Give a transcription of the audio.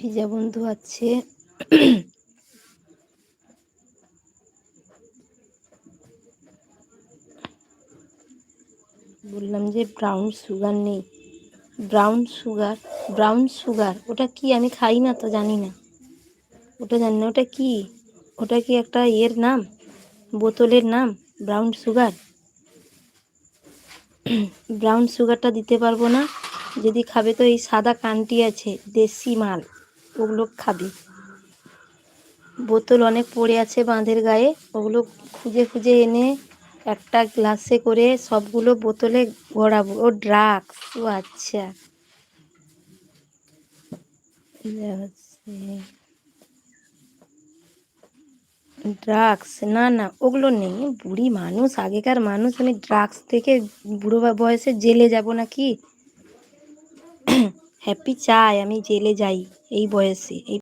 এই যে বন্ধু আছে বললাম যে ব্রাউন সুগার নেই। ব্রাউন সুগার ওটা কি? আমি খাই না তো, জানি না। ওটা জানি না ওটা কি। ওটা কি একটা এর নাম, বোতলের নাম? Brown sugar. ব্রাউন সুগারটা দিতে পারবো না। যদি খাবে তো এই সাদা কান্টি আছে, দেশি মাল, ওগুলো খাবে। বোতল অনেক পড়ে আছে বাঁধের গায়ে, ওগুলো খুঁজে খুঁজে এনে একটা গ্লাসে করে সবগুলো বোতলে গড়াবো। ও ড্রাগস, ও আচ্ছা। ড্রাগস, না না ওগুলো নেই। বুড়ি মানুষ, আগেকার মানুষ, আমি ড্রাগস থেকে বুড়ো বয়সে জেলে যাব নাকি? হ্যাপি চাই আমি জেলে যাই এই বয়সে।